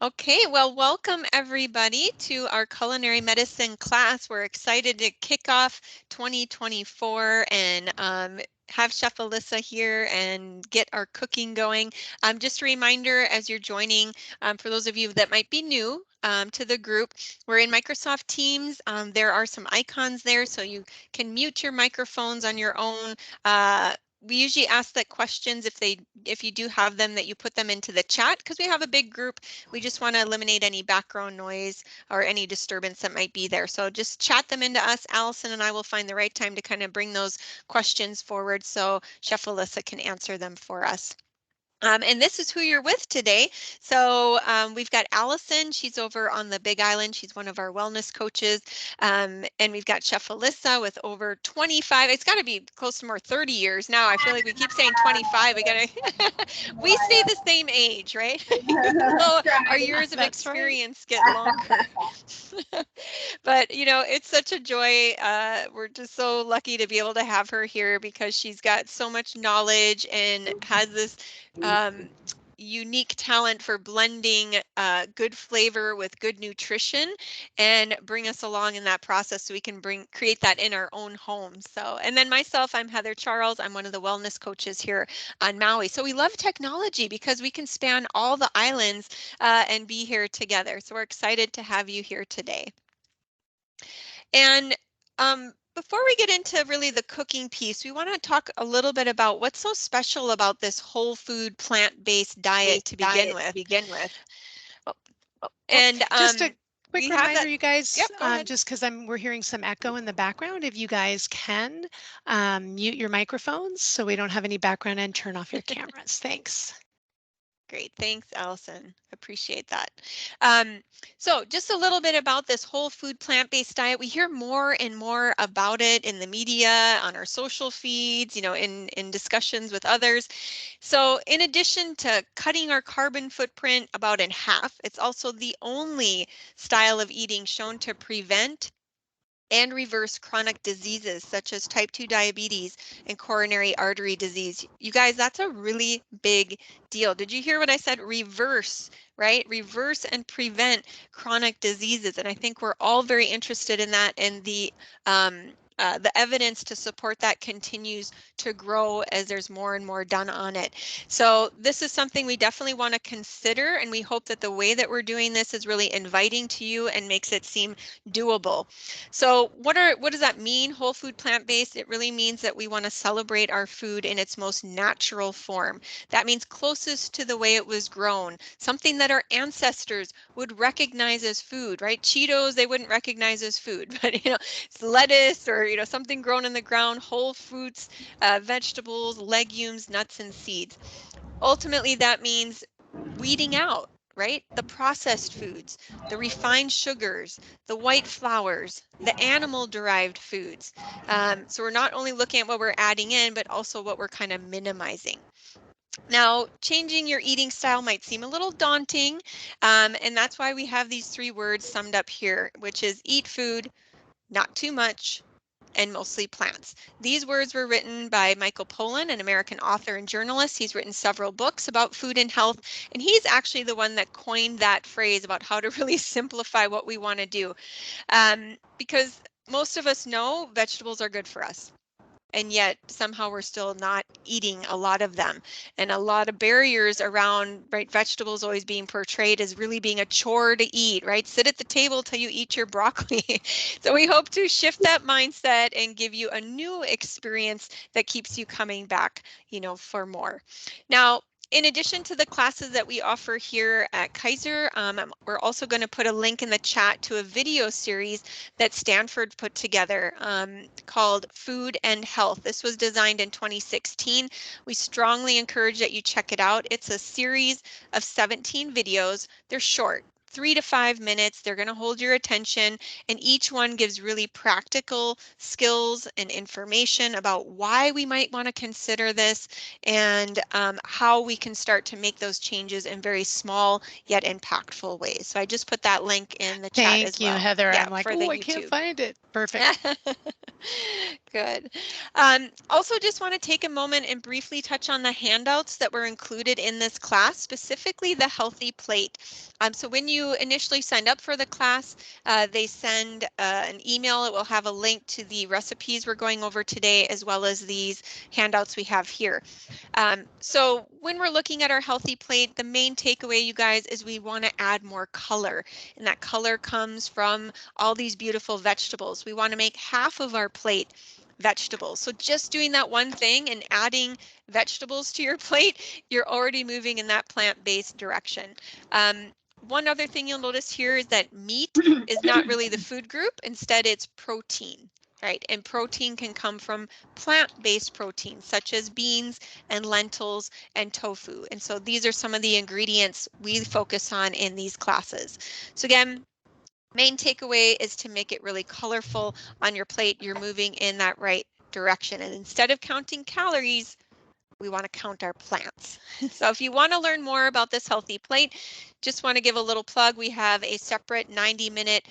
Okay, well, welcome everybody to our culinary medicine class. We're excited to kick off 2024 and have Chef Alyssa here and get our cooking going. Just a reminder as you're joining, for those of you that might be new to the group, we're in Microsoft Teams. There are some icons there so you can mute your microphones on your own. We usually ask that questions if you do have them that you put them into the chat because we have a big group. We just want to eliminate any background noise or any disturbance that might be there. So just chat them into us. Allison and I will find the right time to kind of bring those questions forward so Chef Alyssa can answer them for us. And this is who you're with today. So we've got Allison. She's over on the Big Island. She's one of our wellness coaches. And we've got Chef Alyssa with over 25. It's got to be close to more 30 years now. I feel like we keep saying 25. We got to, we stay the same age, right? Even though our years of experience get longer. But, you know, it's such a joy. We're just so lucky to be able to have her here because she's got so much knowledge and has this unique talent for blending good flavor with good nutrition and bring us along in that process so we can create that in our own homes. So, and then myself, I'm Heather Charles. I'm one of the wellness coaches here on Maui. So we love technology because we can span all the islands and be here together. So we're excited to have you here today. And before we get into really the cooking piece, we want to talk a little bit about what's so special about this whole food plant-based diet to begin with. And just a quick we have reminder, that. you guys, Yep, go ahead. just because we're hearing some echo in the background, if you guys can mute your microphones so we don't have any background and turn off your cameras. Thanks. Great, thanks, Allison. Appreciate that. So just a little bit about this whole food plant-based diet. We hear more and more about it in the media, on our social feeds, you know, in discussions with others. So in addition to cutting our carbon footprint about in half, it's also the only style of eating shown to prevent and reverse chronic diseases such as type 2 diabetes and coronary artery disease. You guys, that's a really big deal. Did you hear what I said? Reverse, right? Reverse and prevent chronic diseases. And I think we're all very interested in that, and the evidence to support that continues to grow as there's more and more done on it. So this is something we definitely want to consider, and we hope that the way that we're doing this is really inviting to you and makes it seem doable. So what does that mean, whole food plant-based? It really means that we want to celebrate our food in its most natural form. That means closest to the way it was grown, something that our ancestors would recognize as food, right? Cheetos, they wouldn't recognize as food, but you know, it's lettuce or you know, something grown in the ground, whole fruits, vegetables, legumes, nuts, and seeds. Ultimately, that means weeding out, right? The processed foods, the refined sugars, the white flours, the animal derived foods. So we're not only looking at what we're adding in, but also what we're kind of minimizing. Now, changing your eating style might seem a little daunting, and that's why we have these three words summed up here, which is eat food, not too much, and mostly plants. These words were written by Michael Pollan, an American author and journalist. He's written several books about food and health, and he's actually the one that coined that phrase about how to really simplify what we want to do. Because most of us know vegetables are good for us. And yet somehow we're still not eating a lot of them, and a lot of barriers around, right? Vegetables always being portrayed as really being a chore to eat, right? Sit at the table till you eat your broccoli. So we hope to shift that mindset and give you a new experience that keeps you coming back, you know, for more. Now, in addition to the classes that we offer here at Kaiser, we're also going to put a link in the chat to a video series that Stanford put together called Food and Health. This was designed in 2016. We strongly encourage that you check it out. It's a series of 17 videos. They're short. 3 to 5 minutes. They're going to hold your attention, and each one gives really practical skills and information about why we might want to consider this and how we can start to make those changes in very small yet impactful ways. So I just put that link in the chat as Thank you, well. Heather. Yeah, I'm like, for the oh, I can't YouTube. find it. Perfect. Good. Also, just want to take a moment and briefly touch on the handouts that were included in this class, specifically the healthy plate. So when you initially signed up for the class, they send an email. It will have a link to the recipes we're going over today, as well as these handouts we have here. So when we're looking at our healthy plate, the main takeaway, you guys, is we want to add more color. And that color comes from all these beautiful vegetables. We want to make half of our plate vegetables. So just doing that one thing and adding vegetables to your plate, you're already moving in that plant-based direction. One other thing you'll notice here is that meat is not really the food group. Instead, it's protein, right? And protein can come from plant-based proteins such as beans and lentils and tofu. And so these are some of the ingredients we focus on in these classes. So again, main takeaway is to make it really colorful on your plate. You're moving in that right direction. And instead of counting calories, we want to count our plants. So if you want to learn more about this healthy plate, just want to give a little plug. We have a separate 90-minute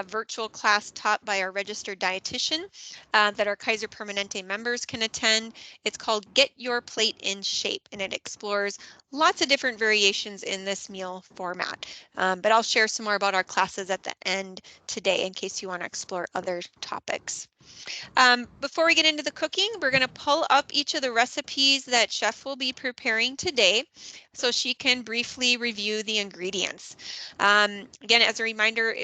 virtual class taught by our registered dietitian that our Kaiser Permanente members can attend. It's called Get Your Plate in Shape, and it explores lots of different variations in this meal format. But I'll share some more about our classes at the end today in case you want to explore other topics. Before we get into the cooking, we're going to pull up each of the recipes that Chef will be preparing today so she can briefly review the ingredients. Again, as a reminder,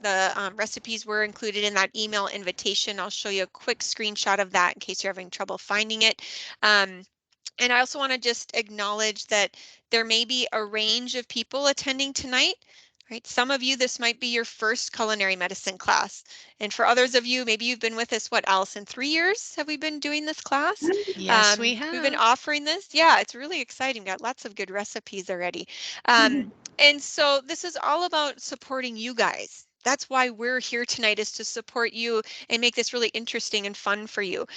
the recipes were included in that email invitation. I'll show you a quick screenshot of that in case you're having trouble finding it. And I also want to just acknowledge that there may be a range of people attending tonight. Right. Some of you, this might be your first culinary medicine class. And for others of you, maybe you've been with us, what, Allison, 3 years have we been doing this class? Yes, we We've been have. offering this. Yeah, it's really exciting. Got lots of good recipes already. And so this is all about supporting you guys. That's why we're here tonight, is to support you and make this really interesting and fun for you.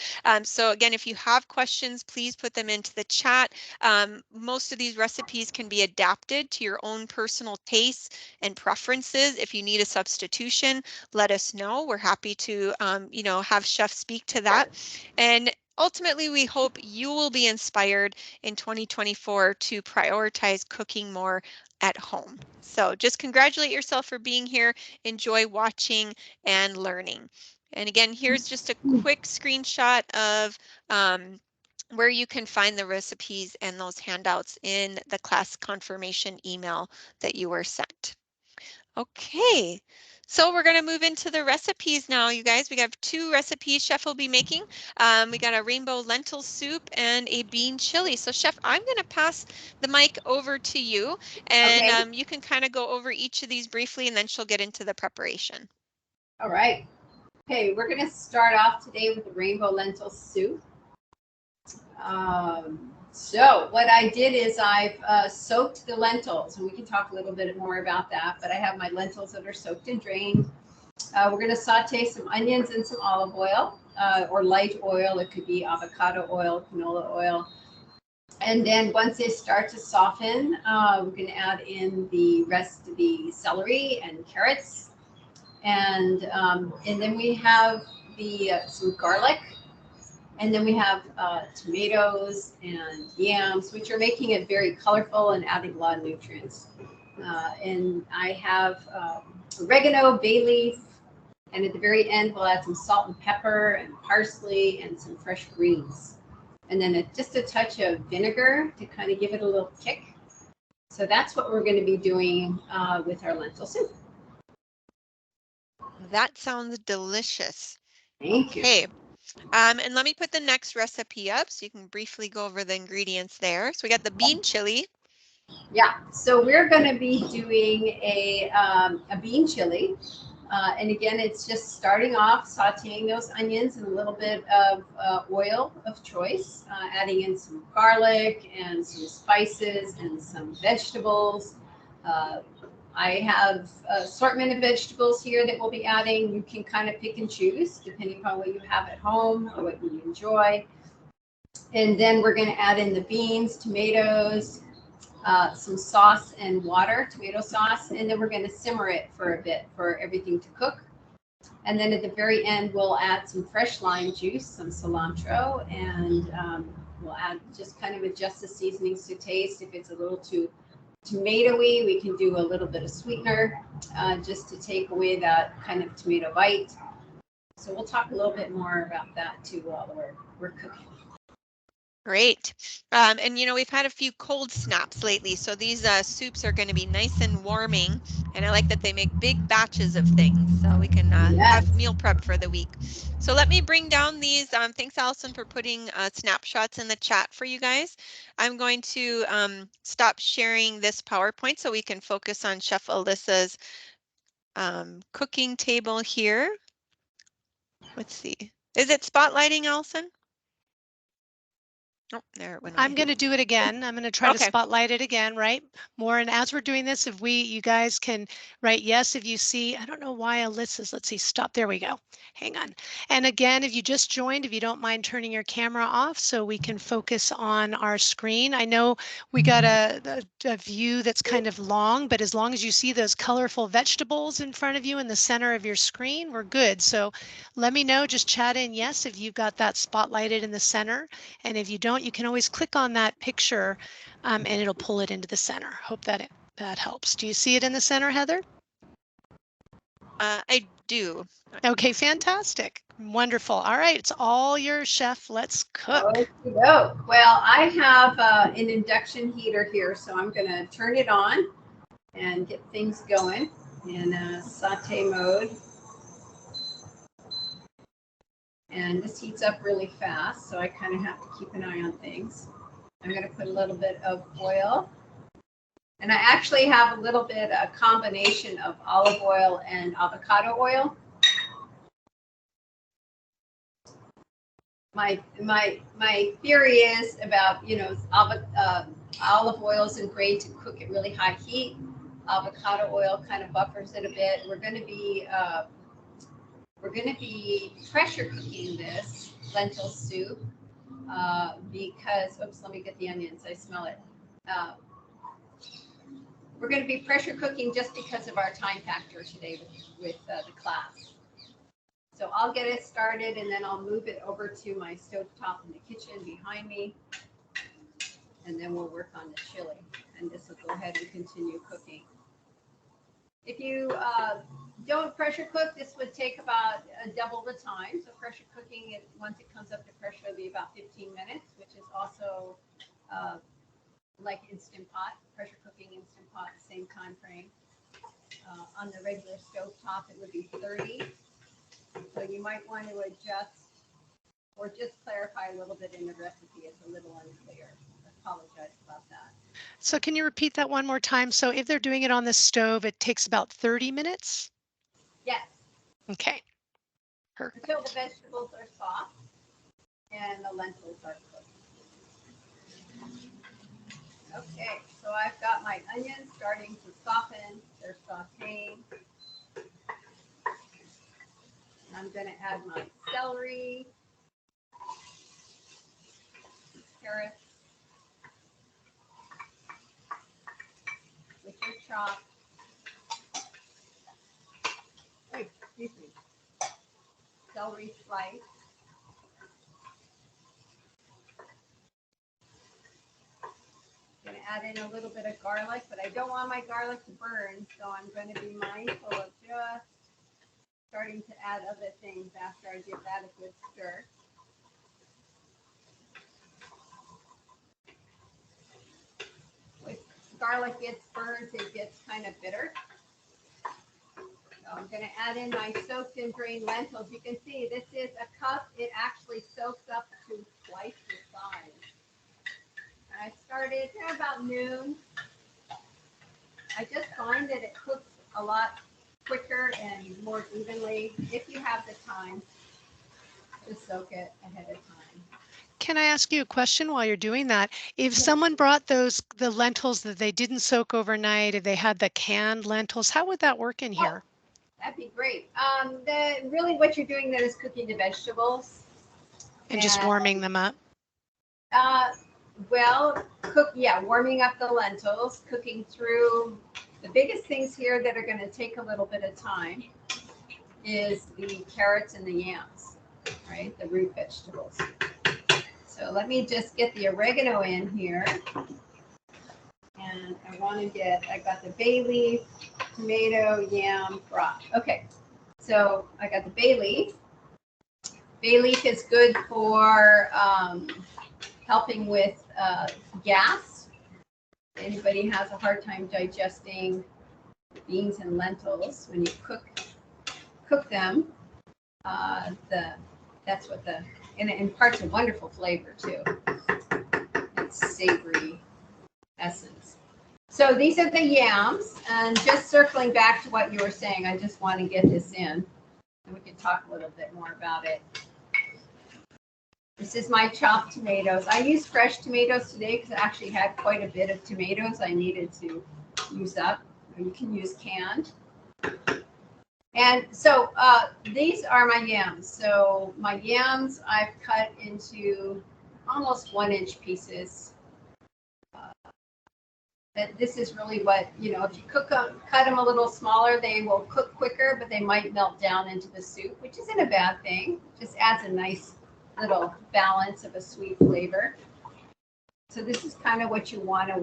So again, if you have questions, please put them into the chat. Most of these recipes can be adapted to your own personal tastes and preferences. If you need a substitution, let us know. We're happy to, have Chef speak to that. And ultimately, we hope you will be inspired in 2024 to prioritize cooking more at home. So just congratulate yourself for being here. Enjoy watching and learning. And again, here's just a quick screenshot of where you can find the recipes and those handouts in the class confirmation email that you were sent. Okay, so we're going to move into the recipes now, you guys. We have 2 recipes Chef will be making. We got a rainbow lentil soup and a bean chili. So Chef, I'm going to pass the mic over to you, and Okay. you can kind of go over each of these briefly, and then she'll get into the preparation. All right. Okay, we're going to start off today with the rainbow lentil soup. So what I did is I've soaked the lentils, and we can talk a little bit more about that, but I have my lentils that are soaked and drained. We're going to saute some onions in some olive oil or light oil. It could be avocado oil, canola oil. And then once they start to soften, we're going to add in the rest of the celery and carrots. And then we have some garlic. And then we have tomatoes and yams, which are making it very colorful and adding a lot of nutrients. And I have oregano, bay leaf, and at the very end, we'll add some salt and pepper and parsley and some fresh greens. And then just a touch of vinegar to kind of give it a little kick. So that's what we're going to be doing with our lentil soup. That sounds delicious. Thank you. Okay. And let me put the next recipe up so you can briefly go over the ingredients there. So we got the bean chili. Yeah, so we're going to be doing a bean chili. And again, it's just starting off sauteing those onions in a little bit of oil of choice, adding in some garlic and some spices and some vegetables. I have assortment of vegetables here that we'll be adding. You can kind of pick and choose depending upon what you have at home or what you enjoy. And then we're going to add in the beans, tomatoes, some sauce and water, tomato sauce, and then we're going to simmer it for a bit for everything to cook. And then at the very end, we'll add some fresh lime juice, some cilantro, and we'll add just kind of adjust the seasonings to taste. If it's a little too tomatoey, we can do a little bit of sweetener just to take away that kind of tomato bite. So we'll talk a little bit more about that too while we're cooking. Great. And you know, we've had a few cold snaps lately, so these soups are going to be nice and warming. And I like that they make big batches of things, so we can Yes. have meal prep for the week. So let me bring down these. Thanks, Allison, for putting snapshots in the chat for you guys. I'm going to stop sharing this PowerPoint so we can focus on Chef Alyssa's cooking table here. Let's see. Is it spotlighting, Allison? Oh, there it went away. I'm going to do it again. I'm going to try to Okay. spotlight it again, right? More. And as we're doing this, if you guys can write yes, if you see, I don't know why Alyssa's, let's see, stop. There we go. Hang on. And again, if you just joined, if you don't mind turning your camera off so we can focus on our screen. I know we got a view that's kind of long, but as long as you see those colorful vegetables in front of you in the center of your screen, we're good. So let me know, just chat in yes if you've got that spotlighted in the center. And if you don't, you can always click on that picture and it'll pull it into the center. Hope that helps. Do you see it in the center, Heather? I do. Okay, fantastic. Wonderful. All right, it's all your chef. Let's cook. Okey-doke. Well, I have an induction heater here, so I'm going to turn it on and get things going in saute mode. And this heats up really fast, so I kind of have to keep an eye on things. I'm going to put a little bit of oil. And I actually have a little bit, a combination of olive oil and avocado oil. My theory is about, you know, olive oil isn't great to cook at really high heat. Avocado oil kind of buffers it a bit. We're going to be pressure cooking this lentil soup because, oops, let me get the onions. I smell it. We're going to be pressure cooking just because of our time factor today with the class. So I'll get it started and then I'll move it over to my stovetop in the kitchen behind me. And then we'll work on the chili. And this will go ahead and continue cooking. If you don't pressure cook, this would take about double the time. So pressure cooking, once it comes up to pressure, it'll be about 15 minutes, which is also like Instant Pot, pressure cooking Instant Pot, same time frame. On the regular stovetop, it would be 30. So you might want to adjust or just clarify a little bit in the recipe. It's a little unclear. I apologize about that. So can you repeat that one more time? So if they're doing it on the stove, it takes about 30 minutes? Yes. Okay. Perfect. Until the vegetables are soft and the lentils are cooked. Okay, so I've got my onions starting to soften. They're sauteing. I'm going to add my celery, carrots, which are chopped. Oh, excuse me. Celery slice. I'm going to add in a little bit of garlic, but I don't want my garlic to burn, so I'm going to be mindful of just starting to add other things after I give that a good stir. When garlic gets burnt, it gets kind of bitter. So I'm going to add in my soaked and drained lentils. You can see this is a cup. It actually soaks up to twice the size. And I started about noon. I just find that it cooks a lot quicker and more evenly if you have the time to soak it ahead of time. can I ask you a question while you're doing that? If someone brought the lentils that they didn't soak overnight, if they had the canned lentils, how would that work in here? That'd be great. Really what you're doing then is cooking the vegetables. And just warming them up? Well, warming up the lentils, cooking through. The biggest things here that are going to take a little bit of time is the carrots and the yams, right? The root vegetables. So let me just get the oregano in here. And I got the bay leaf, tomato, yam, broth. Okay, so I got the bay leaf. Bay leaf is good for helping with gas. If anybody has a hard time digesting beans and lentils when you cook them, that's what and it imparts a wonderful flavor too. It's savory essence. So these are the yams, and just circling back to what you were saying, I just want to get this in, and we can talk a little bit more about it. This is my chopped tomatoes. I used fresh tomatoes today because I actually had quite a bit of tomatoes I needed to use up. You can use canned. And so these are my yams. So my yams I've cut into almost 1-inch pieces. This is really what, if you cut them a little smaller, they will cook quicker, but they might melt down into the soup, which isn't a bad thing. Just adds a nice little balance of a sweet flavor. So this is kind of what you want to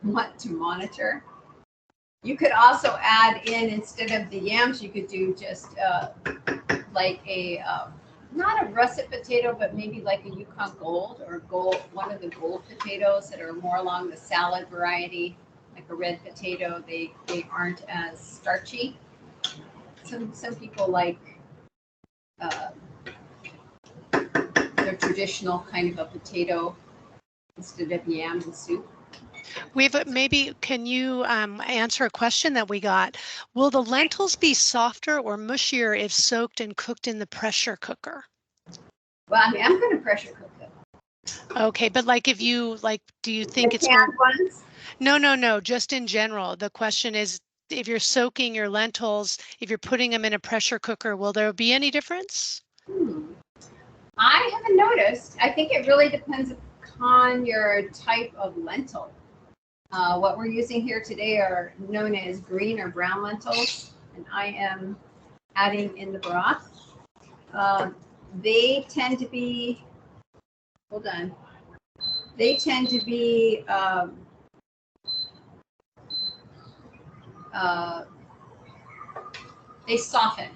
monitor. You could also add in, instead of the yams, you could do just like not a russet potato, but maybe like a Yukon Gold or one of the gold potatoes that are more along the salad variety, like a red potato. They aren't as starchy. Some people like their traditional kind of a potato instead of yam and soup. Maybe can you answer a question that we got? Will the lentils be softer or mushier if soaked and cooked in the pressure cooker? Well, I'm going to pressure cook them. Okay, but do you think the it's canned ones? No, just in general. The question is, if you're soaking your lentils, if you're putting them in a pressure cooker, will there be any difference? I haven't noticed. I think it really depends upon your type of lentil. What we're using here today are known as green or brown lentils, and I am adding in the broth. They tend to be, they soften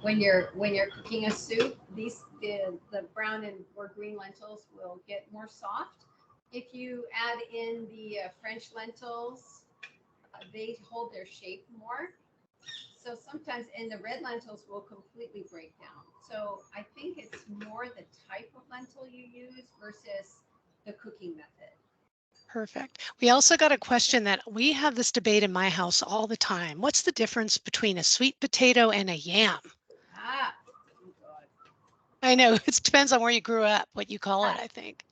when you're cooking a soup. The brown or green lentils will get more soft. If you add in the French lentils, they hold their shape more. So sometimes, and the red lentils will completely break down. So I think it's more the type of lentil you use versus the cooking method. Perfect. We also got a question that we have this debate in my house all the time. What's the difference between a sweet potato and a yam? Oh God. I know, it depends on where you grew up, what you call it, I think.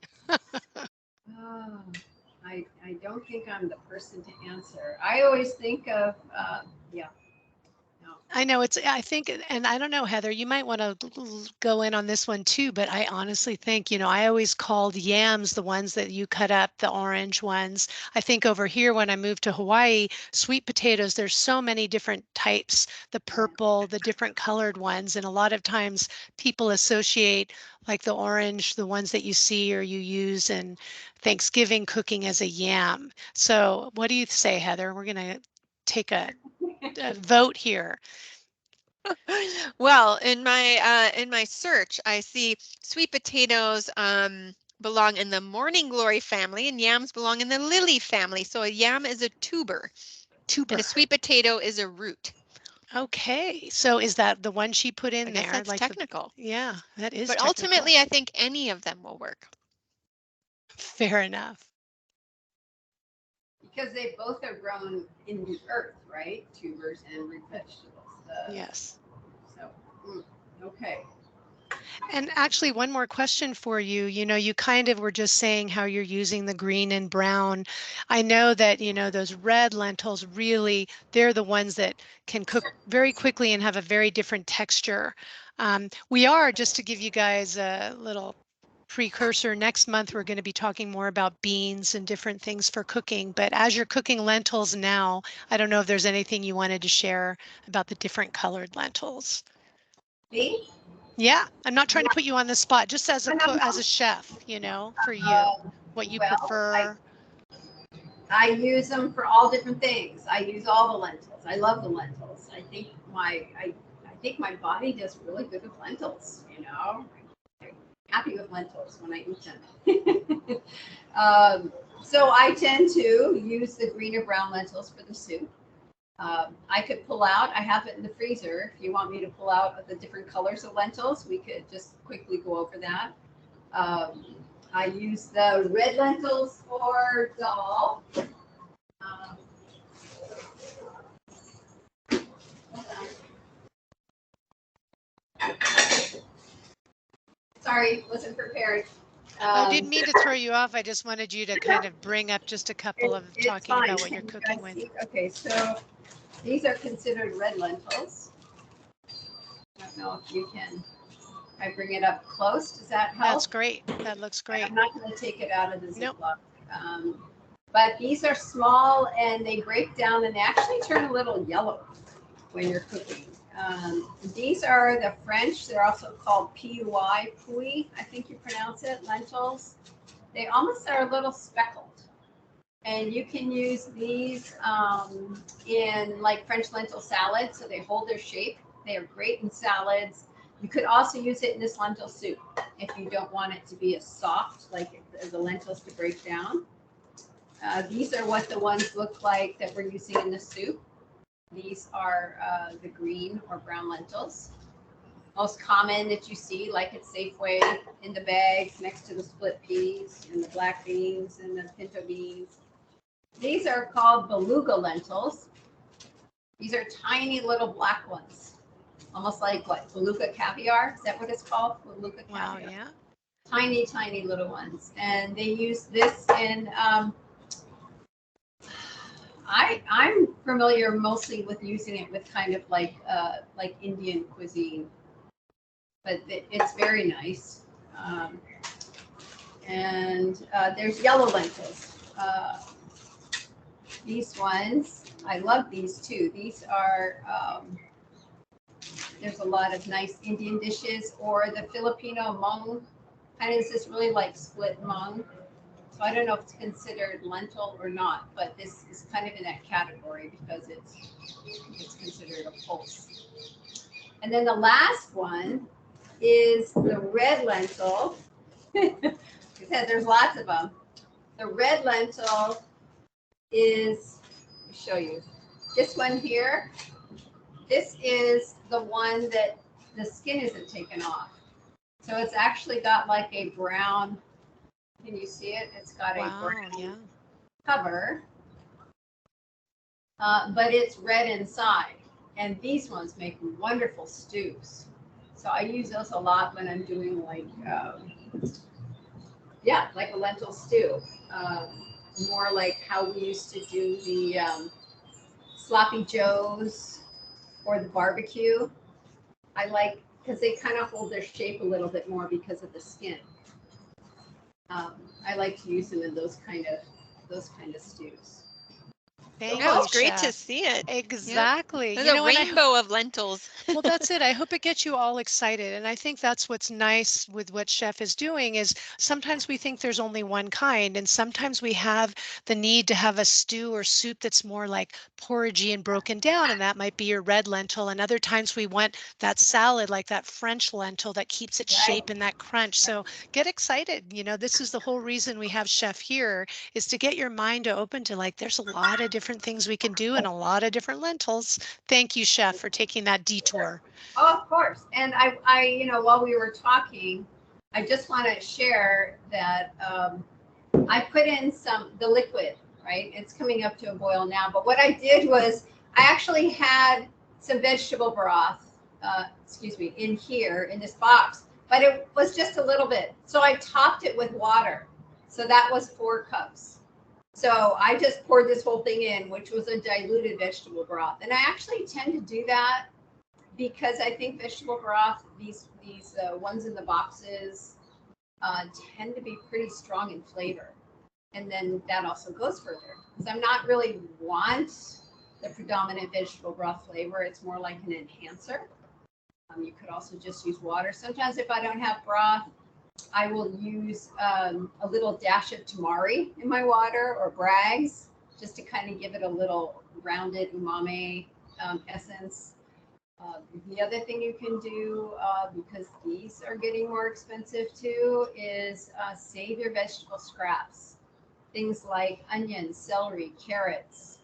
I don't think I'm the person to answer. I always think of, yeah. No. I know I think, and I don't know, Heather, you might want to go in on this one too, but I honestly think, I always called yams the ones that you cut up, the orange ones. I think over here, when I moved to Hawaii, sweet potatoes, there's so many different types, the purple, the different colored ones. And a lot of times people associate like the orange, the ones that you see or you use in Thanksgiving cooking, as a yam. So what do you say, Heather? We're going to take a vote here. Well, in my search, I see sweet potatoes belong in the morning glory family, and yams belong in the lily family. So a yam is a tuber. And a sweet potato is a root. Okay, so is that the one she put in I guess there? that's Like technical. yeah, that is But technical. ultimately, I think any of them will work. Fair enough. Because they both are grown in the earth, right? Tubers and root vegetables. Yes. So, okay. And actually, one more question for you. You know, you kind of were just saying how you're using the green and brown. I know that, you know, those red lentils really, they're the ones that can cook very quickly and have a very different texture. We are, just to give you guys a little precursor, next month we're going to be talking more about beans and different things for cooking. But as you're cooking lentils now, I don't know if there's anything you wanted to share about the different colored lentils. Me? Yeah, I'm not trying to put you on the spot, just as a No, no, cook, as no. a chef, you know, for you, what you Well, prefer. I use them for all different things. I use all the lentils. I love the lentils. I think my body does really good with lentils. You know, I'm happy with lentils when I eat them. So I tend to use the green or brown lentils for the soup. I could pull out. I have it in the freezer. If you want me to pull out the different colors of lentils, we could just quickly go over that. Um, I use the red lentils for dal. Um, Sorry, wasn't prepared. I didn't Um, mean to throw you off. I just wanted you to kind of bring up just a couple of it's talking fine. about what you're Can you cooking guys with. see? Okay, so these are considered red lentils. I don't know if you can. I bring it up close. Does that That's help? great. That looks I'm great. not going to take it out of the Nope. Ziploc. But these are small and they break down and they actually turn a little yellow when you're cooking. These are the French. They're also called PUI, pui, I think you pronounce it, lentils. They almost are a little speckled. And you can use these in like French lentil salad, so they hold their shape. They are great in salads. You could also use it in this lentil soup if you don't want it to be as soft, like the lentils to break down. These are what the ones look like that we're using in the soup. These are the green or brown lentils. Most common that you see, like at Safeway in the bags next to the split peas and the black beans and the pinto beans. These are called beluga lentils. These are tiny little black ones, almost like what, beluga caviar? Is that what it's called? Beluga Wow. caviar. Yeah. Tiny, tiny little ones. And they use this in, I'm familiar mostly with using it with kind of like Indian cuisine, but it's very nice. Um, and there's yellow lentils. These ones, I love these too. These are, there's a lot of nice Indian dishes or the Filipino mung. Kind of is this really like split mung. So I don't know if it's considered lentil or not, but this is kind of in that category because it's considered a pulse. And then the last one is the red lentil. Because there's lots of them. The red lentil is, let me show you. This one here, this is the one that the skin isn't taken off. So it's actually got like a brown, can you see it? It's got a Wow. brown Yeah. cover, but it's red inside. And these ones make wonderful stews. So I use those a lot when I'm doing like, yeah, like a lentil stew. More like how we used to do the sloppy joes or the barbecue. I like because they kind of hold their shape a little bit more because of the skin. I like to use them in those kind of stews. So Thank Yeah, it you, was great to Chef. see it. Yep. Exactly. There's You a know, and rainbow of lentils. well, that's it. I hope it gets you all excited. And I think that's what's nice with what Chef is doing is sometimes we think there's only one kind, and sometimes we have the need to have a stew or soup that's more like porridgey and broken down, and that might be your red lentil. And other times we want that salad, like that French lentil that keeps its right, shape and that crunch. So get excited. You know, this is the whole reason we have Chef here is to get your mind open to like there's a lot of different things we can do and a lot of different lentils. Thank you, Chef, for taking that detour. oh, of course. And while we were talking, I just want to share that I put in the liquid, right? It's coming up to a boil now. But what I did was I actually had some vegetable broth, in here in this box. but it was just a little bit. So I topped it with water. So that was 4 cups. So I just poured this whole thing in, which was a diluted vegetable broth. And I actually tend to do that because I think vegetable broth, these ones in the boxes, tend to be pretty strong in flavor. And then that also goes further. Because I'm not really want the predominant vegetable broth flavor. It's more like an enhancer. You could also just use water. Sometimes if I don't have broth, I will use a little dash of tamari in my water or Bragg's just to kind of give it a little rounded umami essence. The other thing you can do, because these are getting more expensive too, is save your vegetable scraps. Things like onions, celery, carrots.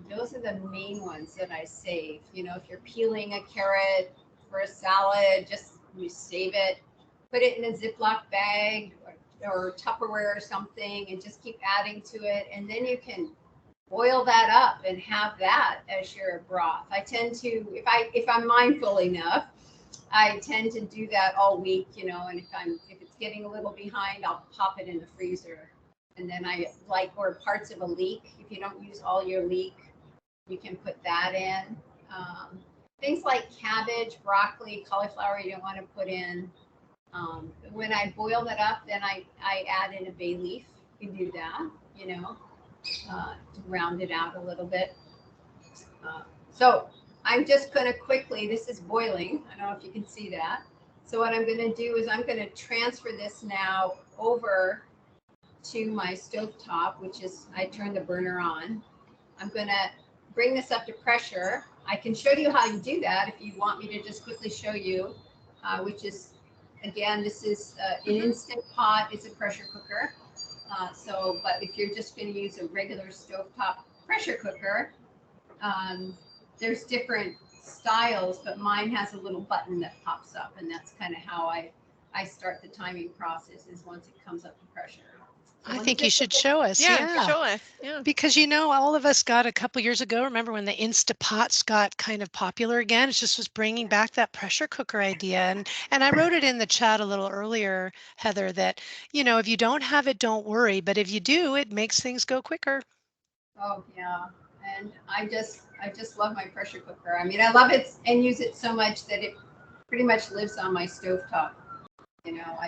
Those are the main ones that I save. You know, if you're peeling a carrot for a salad, just you save it, put it in a Ziploc bag or Tupperware or something, and just keep adding to it. And then you can boil that up and have that as your broth. I tend to, if I'm mindful enough, I tend to do that all week, you know, and if it's getting a little behind, I'll pop it in the freezer. And then or parts of a leek, if you don't use all your leek, you can put that in. Things like cabbage, broccoli, cauliflower you don't want to put in. When I boil that up, then I add in a bay leaf. You can do that, you know, to round it out a little bit. So I'm just going to quickly, this is boiling. I don't know if you can see that. So what I'm going to do is I'm going to transfer this now over to my stovetop, which is, I turn the burner on. I'm going to bring this up to pressure. I can show you how you do that if you want me to just quickly show you, which is, again, this is an Instant Pot. It's a pressure cooker. But if you're just going to use a regular stovetop pressure cooker, there's different styles, but mine has a little button that pops up, and that's kind of how I start the timing process, is once it comes up to pressure. So I think you should show us. Yeah, show us. Yeah. Because, you know, all of us got a couple years ago, remember when the Instapots got kind of popular again? It just was bringing back that pressure cooker idea. And I wrote it in the chat a little earlier, Heather, that, you know, if you don't have it, don't worry. But if you do, it makes things go quicker. Oh, yeah. And I just love my pressure cooker. I mean, I love it and use it so much that it pretty much lives on my stovetop. You know,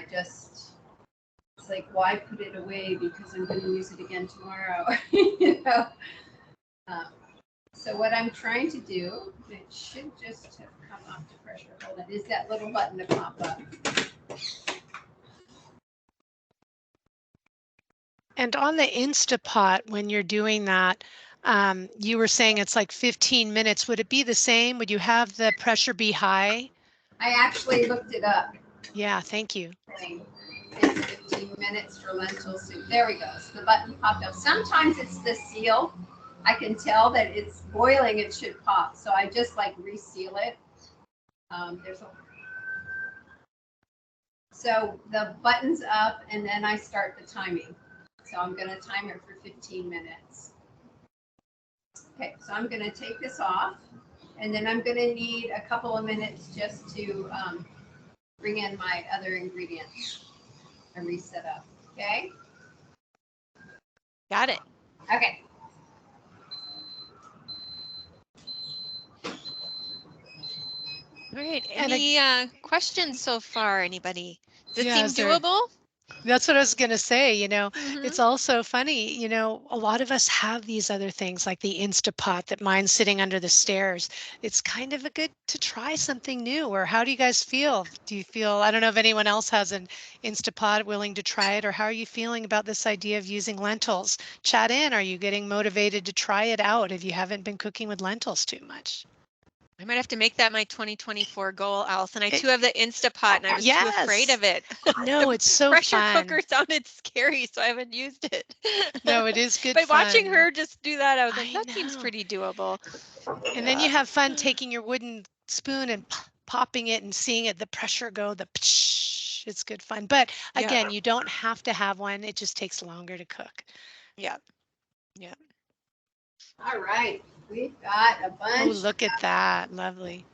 it's like, why put it away? Because I'm going to use it again tomorrow. You know. So what I'm trying to do, it should just have come up to pressure. Hold on, is that little button to pop up. And on the Instapot, when you're doing that, you were saying it's like 15 minutes. Would it be the same? Would you have the pressure be high? I actually looked it up. Yeah, thank you. It's 15 minutes for lentil soup. There we go. So the button popped up. Sometimes it's the seal. I can tell that it's boiling. It should pop. So I just like reseal it. So the button's up, and then I start the timing. So I'm going to time it for 15 minutes. Okay, so I'm going to take this off, and then I'm going to need a couple of minutes just to bring in my other ingredients and reset up. Okay? Got it. Okay. All right. Any questions so far, anybody? Does it seem doable? That's what I was going to say. You know, it's also funny, you know, a lot of us have these other things like the Instapot that mine's sitting under the stairs. It's kind of a good to try something new. Or how do you guys feel? Do you feel, I don't know if anyone else has an Instapot willing to try it, or how are you feeling about this idea of using lentils? Chat in. Are you getting motivated to try it out if you haven't been cooking with lentils too much? I might have to make that my 2024 goal, Allison. I too have the Instapot, and I was too afraid of it. No, it's so pressure fun. cooker sounded scary, so I haven't used it. No, it is good But fun. watching her just do that, I was like, that seems pretty doable. And then you have fun taking your wooden spoon and popping it and seeing it, the pressure go, the psh, it's good fun. But again, you don't have to have one. It just takes longer to cook. Yeah. Yeah. All right. We've got a bunch. Oh, look at that. Lovely.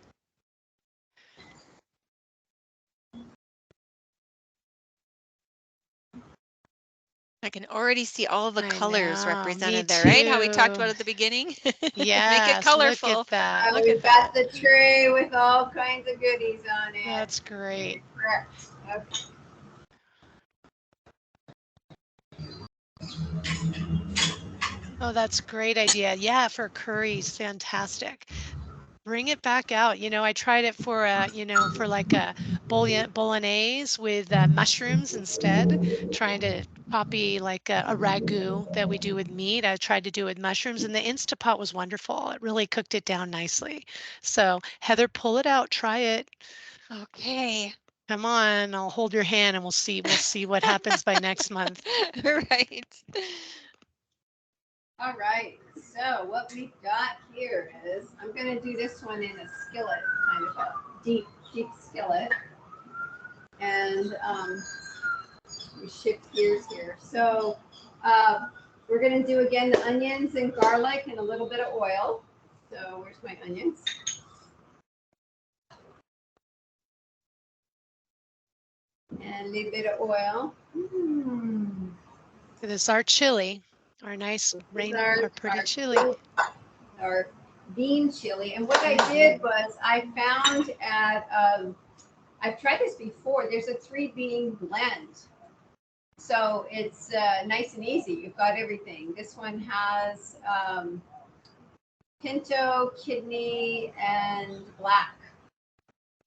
I can already see all the I colors know, me represented there, right? How we talked too. about at the beginning. Make it Yes, look at colorful. that. Look We've at that. got the tray with all kinds of goodies on it. That's great. Correct. Okay. Oh, that's a great idea. Yeah, for curries, fantastic. Bring it back out. I tried it for for like a bolognese with mushrooms instead, trying to copy like a ragu that we do with meat. I tried to do it with mushrooms, and the Instapot was wonderful. It really cooked it down nicely. So Heather, pull it out, try it. Okay. Come on, I'll hold your hand and we'll see what happens by next month. Right. All right. So what we've got here is I'm going to do this one in a skillet, kind of a deep skillet, and we shift gears here. So we're going to do again the onions and garlic and a little bit of oil. So where's my onions? And a little bit of oil. This is our chili, our nice our pretty chili. Our bean chili. And what I did was I found at, I've tried this before, there's a 3-bean blend. So it's nice and easy. You've got everything. This one has pinto, kidney, and black,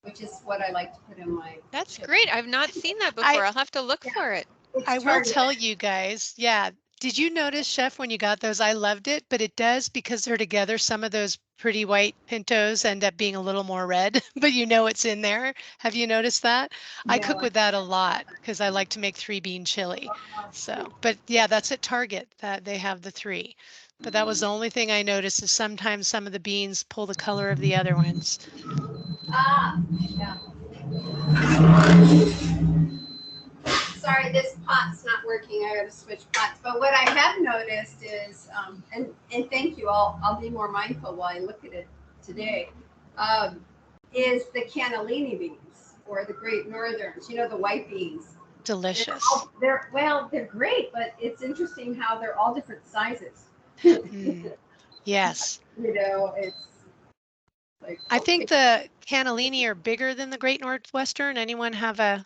which is what I like to put in my That's chili. great. I've not seen that before. I'll have to look for it. I will tell you guys, yeah. Did you notice, Chef, when you got those? I loved it, but it does, because they're together, some of those pretty white pintos end up being a little more red, but it's in there. Have you noticed that? I cook with that a lot because I like to make 3-bean chili. So, but yeah, that's at Target that they have the 3. But that was the only thing I noticed, is sometimes some of the beans pull the color of the other ones. Yeah. Sorry, this pot's not working. I gotta switch pots. But what I have noticed is, and thank you, I'll be more mindful while I look at it today, is the cannellini beans or the Great Northerns. The white beans. Delicious. They're great, but it's interesting how they're all different sizes. Yes. It's like, I think the cannellini are bigger than the Great Northwestern. Anyone have a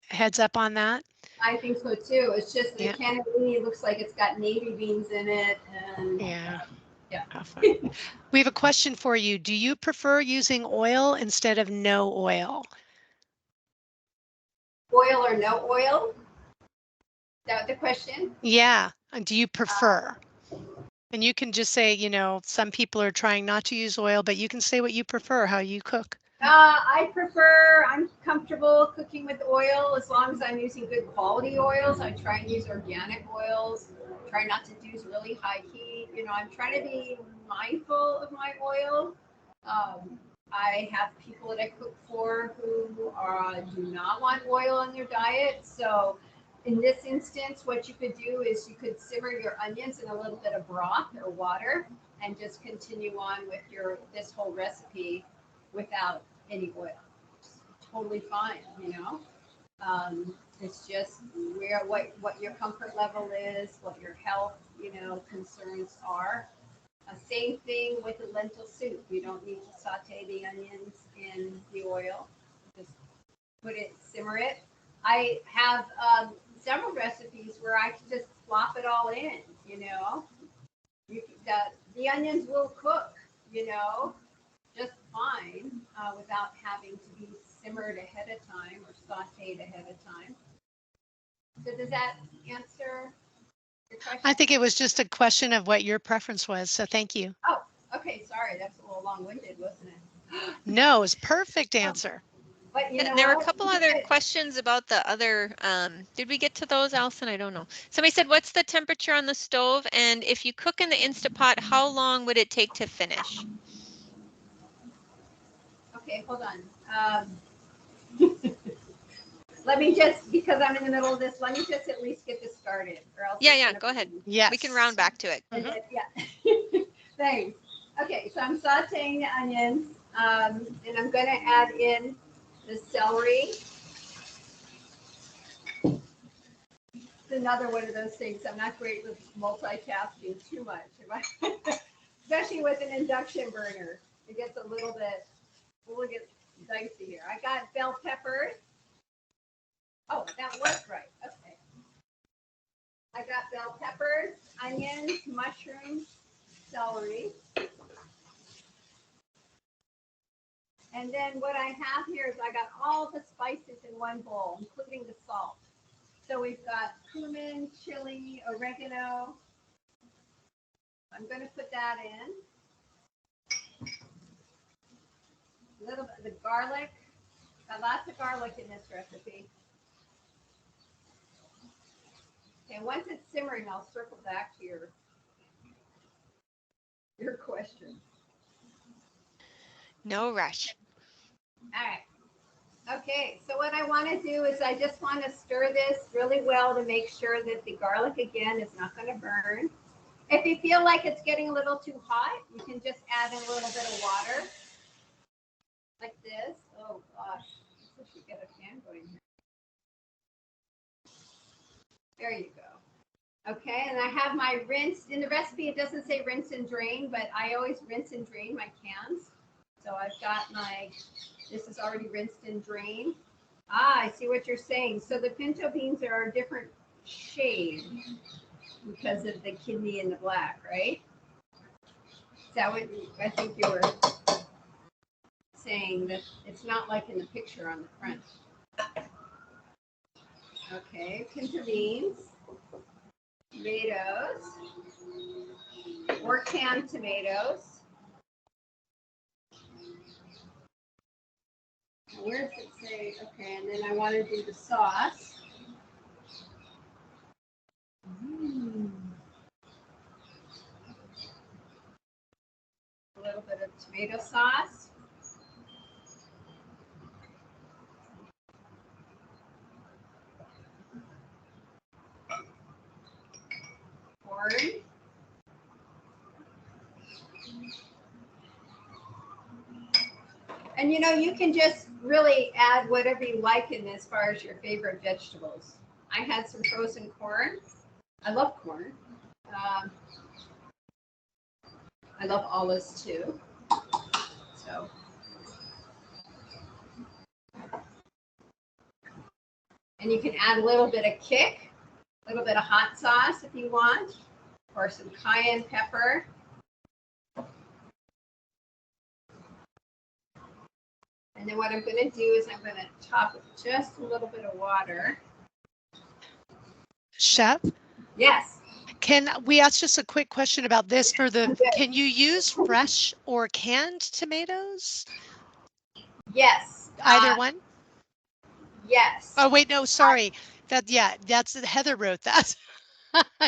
heads up on that? I think so too. It's just the cannellini looks like it's got navy beans in it, and yeah. Yeah. We have a question for you. Do you prefer using oil instead of no oil? Oil or no oil? Is that the question? Yeah. Do you prefer? And you can just say, some people are trying not to use oil, but you can say what you prefer, how you cook. I'm comfortable cooking with oil as long as I'm using good quality oils. I try and use organic oils. Try not to use really high heat. I'm trying to be mindful of my oil. I have people that I cook for who do not want oil in their diet. So in this instance, what you could do is you could simmer your onions in a little bit of broth or water and just continue on with this whole recipe without any oil. It's totally fine, It's just what your comfort level is, what your health, concerns are. Same thing with the lentil soup. You don't need to saute the onions in the oil. Just simmer it. I have several recipes where I can just plop it all in, the onions will cook, just fine without having to be simmered ahead of time or sauteed ahead of time. So does that answer your question? I think it was just a question of what your preference was. So thank you. Oh, okay. Sorry. That's a little long-winded, wasn't it? No, it's perfect answer. But there were a couple other questions about the other, did we get to those, Allison? I don't know. Somebody said, what's the temperature on the stove? And if you cook in the Instapot, how long would it take to finish? Okay, hold on. Let me just, because I'm in the middle of this, let me just at least get this started. Or else yeah, go ahead. Yes. We can round back to it. Yeah. Thanks. Okay, so I'm sauteing the onions, and I'm going to add in the celery. The another one of those things. I'm not great with multitasking too much, especially with an induction burner. It gets a little bit dicey here. I got bell peppers. Oh, that was right. Okay. I got bell peppers, onions, mushrooms, celery. And then what I have here is I got all the spices in one bowl, including the salt. So we've got cumin, chili, oregano. I'm going to put that in. A little bit of the garlic. Got lots of garlic in this recipe. Okay, once it's simmering, I'll circle back to your question. No rush. All right. Okay, so what I want to do is I just want to stir this really well to make sure that the garlic, again, is not going to burn. If you feel like it's getting a little too hot, you can just add in a little bit of water, like this. Oh, gosh. I should get a fan going here. There you go. Okay, and I have my rinse. In the recipe, it doesn't say rinse and drain, but I always rinse and drain my cans. So I've got this is already rinsed and drained. Ah, I see what you're saying. So the pinto beans are a different shade because of the kidney and the black, right? Is that what I think you were saying, that it's not like in the picture on the front? Okay, pinto beans, tomatoes, or canned tomatoes. Where does it say? Okay, and then I want to do the sauce. A little bit of tomato sauce. Corn. And you can just really add whatever you like in as far as your favorite vegetables. I had some frozen corn. I love corn. I love olives too. So. And you can add a little bit of kick, a little bit of hot sauce if you want, or some cayenne pepper. And then what I'm going to do is I'm going to top with just a little bit of water. Chef? Yes. Can we ask just a quick question about this for can you use fresh or canned tomatoes? Yes. Either one? Yes. Oh, wait, no, sorry. That's Heather wrote that.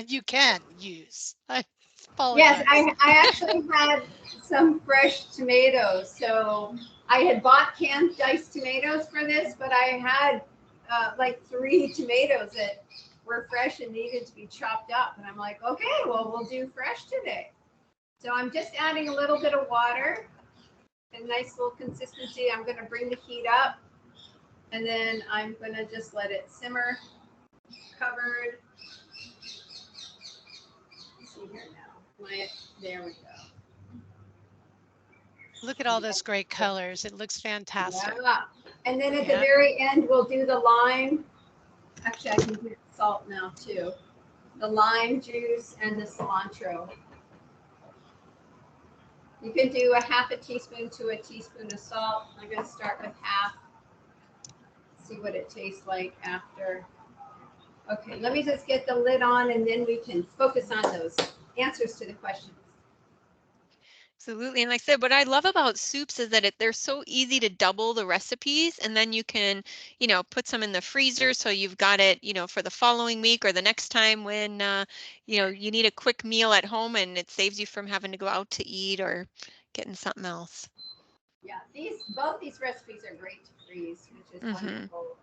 You can use. I apologize. Yes, I actually had some fresh tomatoes. So I had bought canned diced tomatoes for this, but I had like 3 tomatoes that were fresh and needed to be chopped up. And I'm like, okay, well, we'll do fresh today. So I'm just adding a little bit of water, a nice little consistency. I'm going to bring the heat up, and then I'm going to just let it simmer, covered. Let's see here now. There we go. Look at all those great colors. It looks fantastic. Yeah. And then at the very end, we'll do the lime. Actually, I can do salt now too. The lime juice and the cilantro. You can do a half a teaspoon to a teaspoon of salt. I'm going to start with half. See what it tastes like after. Okay, let me just get the lid on, and then we can focus on those answers to the questions. Absolutely. And like I said, what I love about soups is that they're so easy to double the recipes, and then you can, put some in the freezer so you've got it, for the following week or the next time when, you need a quick meal at home, and it saves you from having to go out to eat or getting something else. Yeah, both these recipes are great to freeze, which is wonderful,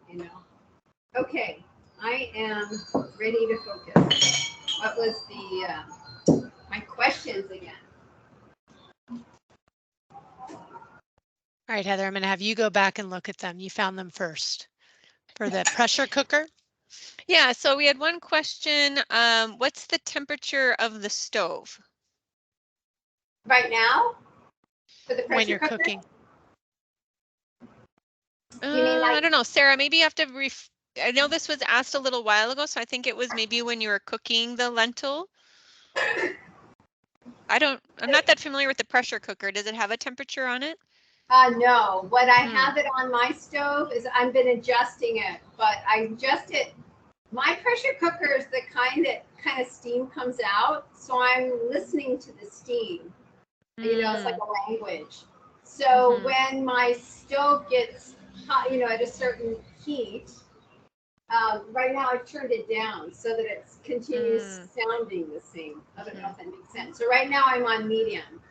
Okay, I am ready to focus. What was my questions again? All right, Heather, I'm going to have you go back and look at them. You found them first. For the pressure cooker? Yeah, so we had one question. What's the temperature of the stove? Right now, for the When pressure you're cooker? cooking. You mean I like, don't know, Sarah, maybe you have to I know this was asked a little while ago, so I think it was maybe when you were cooking the lentil. I'm not that familiar with the pressure cooker. Does it have a temperature on it? no, what I have it on my stove is I've been adjusting it, but I adjust it. My pressure cooker is the kind that kind of steam comes out, so I'm listening to the steam. You know, it's like a language. So when my stove gets hot, you know, at a certain heat, right now I've turned it down so that it continues sounding the same. I don't know if that makes sense. So right now I'm on medium.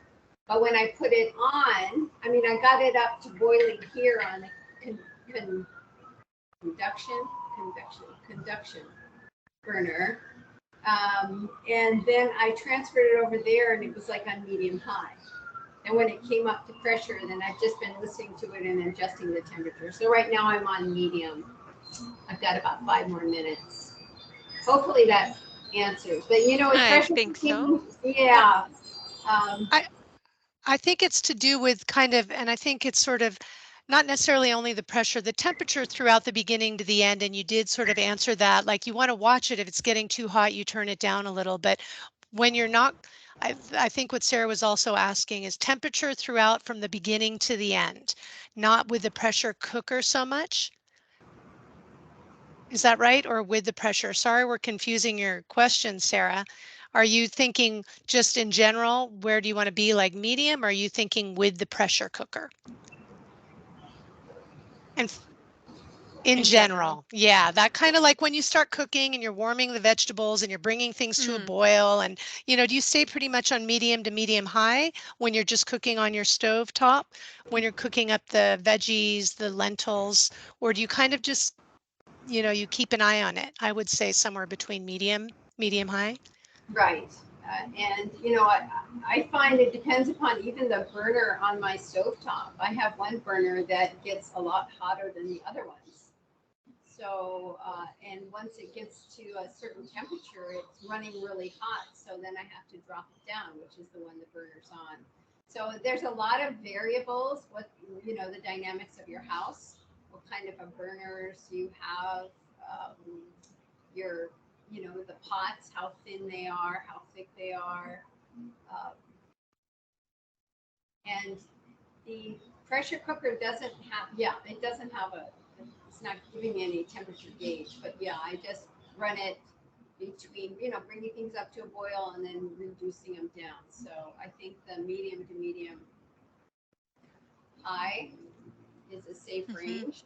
But when I put it on, I mean, I got it up to boiling here on the conduction burner. And then I transferred it over there and it was like on medium high. And when it came up to pressure, then I've just been listening to it and adjusting the temperature. So right now I'm on medium. I've got about 5 more minutes. Hopefully that answers. But you know, with I pressure think cooking, so. yeah. I think it's to do with kind of, and I think it's sort of not necessarily only the pressure, the temperature throughout the beginning to the end. And you did sort of answer that, like you want to watch it. If it's getting too hot, you turn it down a little. But when you're not, I think what Sarah was also asking is temperature throughout from the beginning to the end, not with the pressure cooker so much. Is that right? Or with the pressure? Sorry, we're confusing your question, Sarah. Are you thinking just in general, where do you want to be, like medium? Or are you thinking with the pressure cooker? And in general, yeah, that kind of like when you start cooking and you're warming the vegetables and you're bringing things to a boil, and you know, do you stay pretty much on medium to medium high when you're just cooking on your stove top, when you're cooking up the veggies, the lentils, or do you kind of just, you know, you keep an eye on it? I would say somewhere between medium high. Right. And you know, I find it depends upon even the burner on my stovetop. I have one burner that gets a lot hotter than the other ones. So, and once it gets to a certain temperature, it's running really hot. So then I have to drop it down, which is the one the burner's on. So there's a lot of variables. What, you know, the dynamics of your house, what kind of a burners you have, your, you know, the pots, how thin they are, how thick they are. Um, and the pressure cooker doesn't have, yeah, it doesn't have it's not giving me any temperature gauge, but yeah, I just run it between, you know, bringing things up to a boil and then reducing them down. So I think the medium to medium high is a safe range.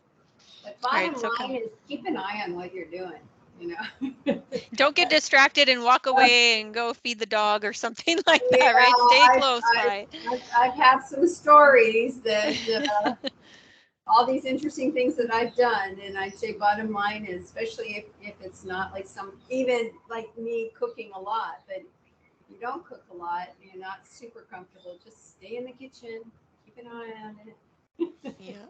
But bottom line is keep an eye on what you're doing, you know. Don't get distracted and walk away and go feed the dog or something like that, right? Stay close by. I've had some stories that all these interesting things that I've done, and I'd say bottom line is, especially if it's not like even like me cooking a lot, but you don't cook a lot, you're not super comfortable, just stay in the kitchen, keep an eye on it. Yeah.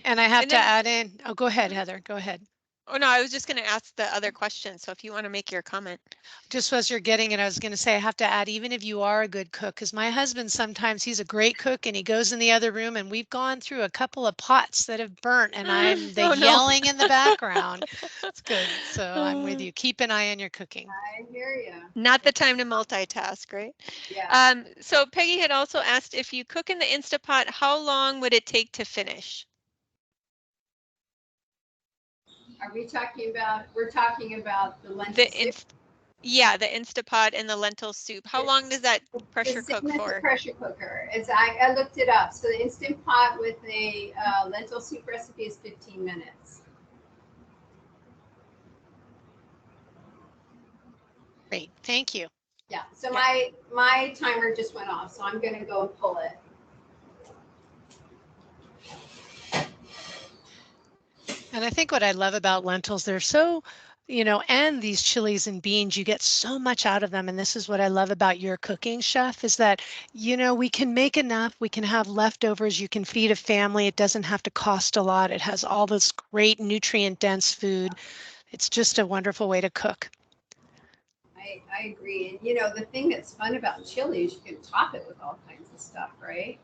And I have to add in, oh, go ahead, Heather, go ahead. Oh, no, I was just going to ask the other question. So if you want to make your comment. Just as you're getting it, I was going to say, I have to add, even if you are a good cook, because my husband, sometimes he's a great cook and he goes in the other room and we've gone through a couple of pots that have burnt and I'm yelling in the background. It's good. So I'm with you. Keep an eye on your cooking. I hear you. Not the time to multitask, right? Yeah. So Peggy had also asked, if you cook in the Instapot, how long would it take to finish? Are we talking about, we're talking about the lentil soup? Yeah, the Instapot and the lentil soup. How long does that pressure the same cook as for? the pressure cooker. I looked it up. So the Instant Pot with a lentil soup recipe is 15 minutes. Great, thank you. Yeah, so my timer just went off, so I'm going to go and pull it. And I think what I love about lentils, they're so, you know, and these chilies and beans, you get so much out of them. And this is what I love about your cooking, Chef, is that, you know, we can make enough, we can have leftovers, you can feed a family. It doesn't have to cost a lot. It has all this great nutrient dense food. It's just a wonderful way to cook. I agree. And you know, the thing that's fun about chili is you can top it with all kinds of stuff, right?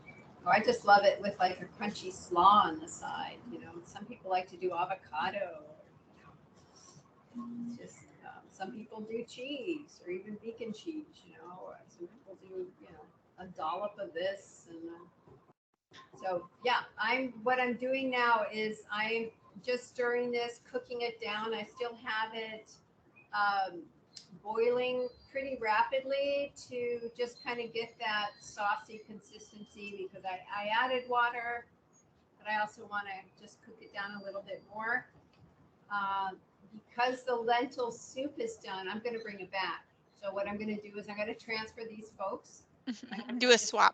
Or I just love it with like a crunchy slaw on the side. You know, some people like to do avocado. Just some people do cheese or even vegan cheese. You know, or some people do a dollop of this and. So yeah, what I'm doing now is I'm just stirring this, cooking it down. I still have it boiling pretty rapidly to just kind of get that saucy consistency because I added water, but I also want to just cook it down a little bit more. Because the lentil soup is done, I'm going to bring it back. So what I'm going to do is I'm going to transfer these folks. Do a swap.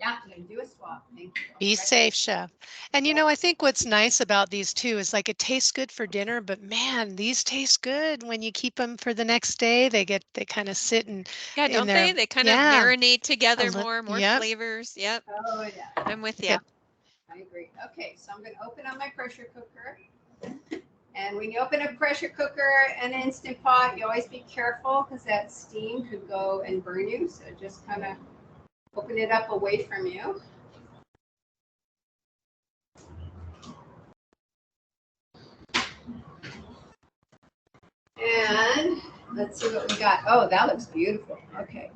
Yeah, I'm going to do a swap. Thank you. Be safe, Chef. And you know, I think what's nice about these too is like it tastes good for dinner, but man, these taste good when you keep them for the next day. They kind of sit in Don't their, they? They kind of marinate together more yep. flavors. Yep. Oh yeah. I'm with you. Good. I agree. Okay, so I'm going to open up my pressure cooker. And when you open a pressure cooker and an Instant Pot, you always be careful because that steam could go and burn you. So just kind of open it up away from you. And let's see what we got. Oh, that looks beautiful. Okay.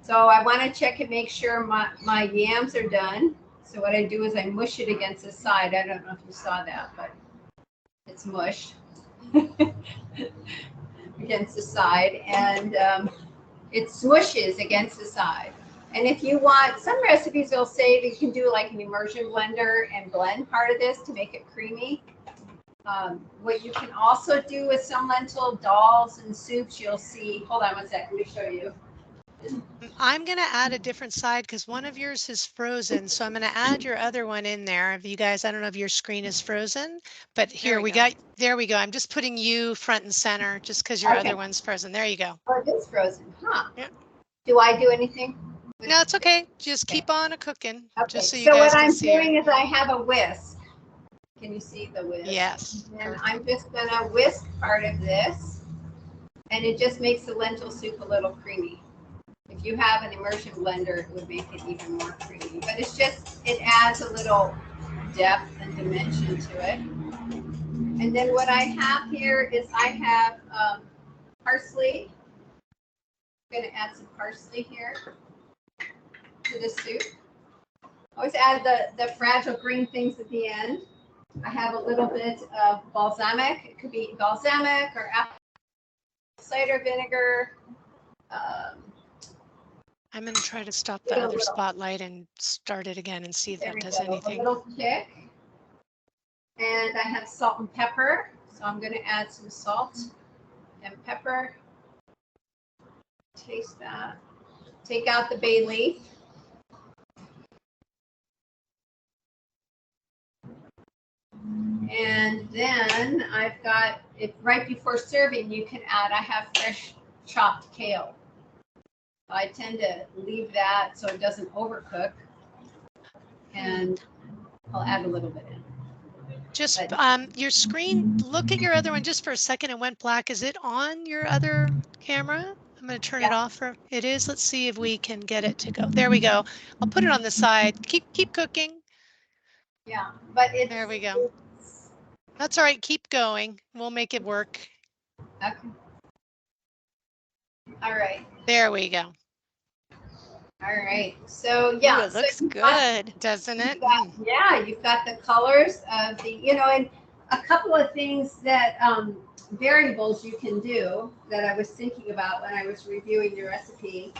So I want to check and make sure my yams are done. So what I do is I mush it against the side. I don't know if you saw that, but it's mushed against the side. And it smooshes against the side. And if you want, some recipes will say that you can do like an immersion blender and blend part of this to make it creamy. What you can also do with some lentil dals and soups, you'll see, hold on one sec, let me show you. I'm going to add a different side because one of yours is frozen. So I'm going to add your other one in there. If you guys, I don't know if your screen is frozen, but here there we go. I'm just putting you front and center just because your other one's frozen. There you go. Oh, it is frozen, huh? Yeah. Do I do anything? No, it's okay. Just keep on cooking. Okay, Just so you so guys what can I'm see doing is I have a whisk. Can you see the whisk? Yes. And I'm just going to whisk part of this, and it just makes the lentil soup a little creamy. If you have an immersion blender, it would make it even more creamy. But it's just, it adds a little depth and dimension to it. And then what I have here is I have parsley. I'm going to add some parsley here to the soup. Always add the fragile green things at the end. I have a little bit of balsamic. It could be balsamic or apple cider vinegar. I'm going to try to stop the other spotlight and start it again and see if that does anything. A little kick. And I have salt and pepper. So I'm going to add some salt and pepper. Taste that. Take out the bay leaf. And then I've got it right before serving, you can add, I have fresh chopped kale. I tend to leave that so it doesn't overcook. And I'll add a little bit in. Just your screen, look at your other one just for a second. It went black. Is it on your other camera? I'm going to turn it off. It is. Let's see if we can get it to go. There we go. I'll put it on the side. Keep cooking. Yeah, but it's, there we go. That's all right. Keep going. We'll make it work. Okay. All right. There we go. All right. So yeah, it looks good, doesn't it? Yeah, you've got the colors of the, and a couple of things that variables you can do that I was thinking about when I was reviewing your recipe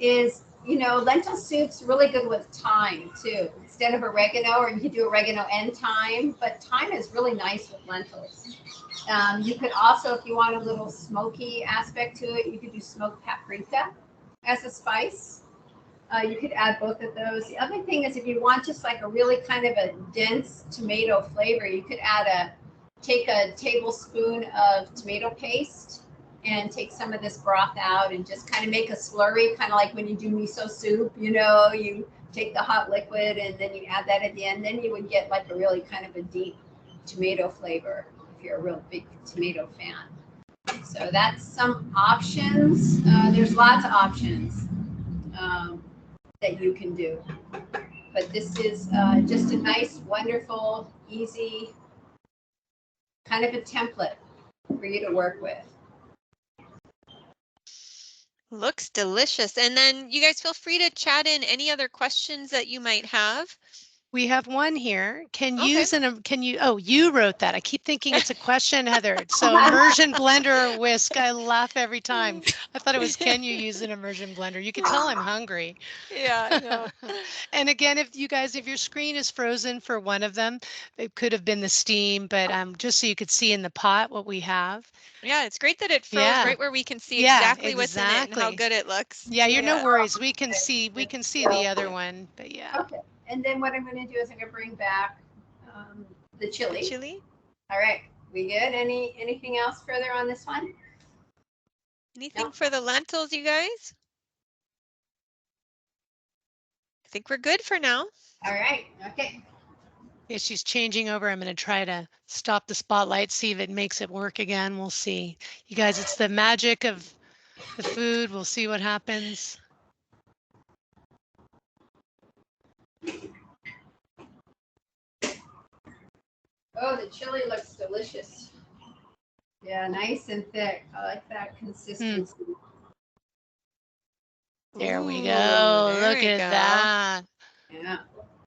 is, lentil soup's really good with thyme too, instead of oregano, or you could do oregano and thyme, but thyme is really nice with lentils. You could also, if you want a little smoky aspect to it, you could do smoked paprika as a spice. You could add both of those. The other thing is if you want just like a really kind of a dense tomato flavor, you could take a tablespoon of tomato paste and take some of this broth out and just kind of make a slurry, kind of like when you do miso soup, you take the hot liquid and then you add that at the end. Then you would get like a really kind of a deep tomato flavor. if you're a real big tomato fan. So that's some options. There's lots of options that you can do. But this is just a nice, wonderful, easy kind of a template for you to work with. Looks delicious. And then you guys feel free to chat in any other questions that you might have. We have one here. Can Okay. oh, you wrote that. I keep thinking it's a question, Heather. So immersion blender or whisk. I laugh every time. I thought it was, can you use an immersion blender? You can tell I'm hungry. Yeah, I know. And again, if your screen is frozen for one of them, it could have been the steam, but just so you could see in the pot what we have. Yeah, it's great that it froze right where we can see Yeah, exactly what's in it and how good it looks. Yeah, you're no Yeah. worries. We can see the other one, but yeah. Okay. And then what I'm going to do is I'm going to bring back the chili. Chili. All right. We good? Anything else further on this one? Anything for the lentils, you guys? I think we're good for now. All right. Okay. Yeah, she's changing over. I'm going to try to stop the spotlight, see if it makes it work again. We'll see. You guys, it's the magic of the food. We'll see what happens. Oh, the chili looks delicious. Yeah, nice and thick. I like that consistency. There we go. Look at that. Yeah.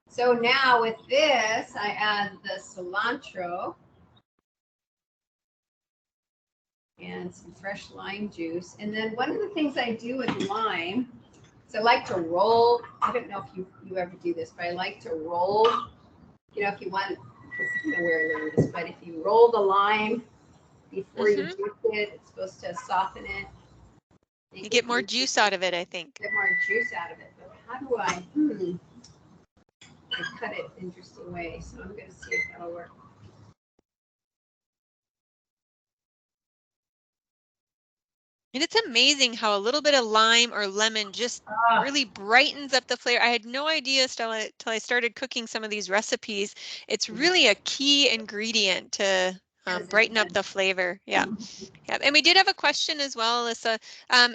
So now with this, I add the cilantro and some fresh lime juice. And then one of the things I do with lime is I like to roll. I don't know if you ever do this, but I like to roll. You know, if you want, I don't know where I learned this, but if you roll the lime before you dip it, it's supposed to soften it. You get more juice out of it, I think. Get more juice out of it. But how do I cut it an interesting way, so I'm going to see if that'll work. And it's amazing how a little bit of lime or lemon just really brightens up the flavor. I had no idea till I started cooking some of these recipes. It's really a key ingredient to brighten up the flavor. Yeah. Yeah. And we did have a question as well, Alyssa.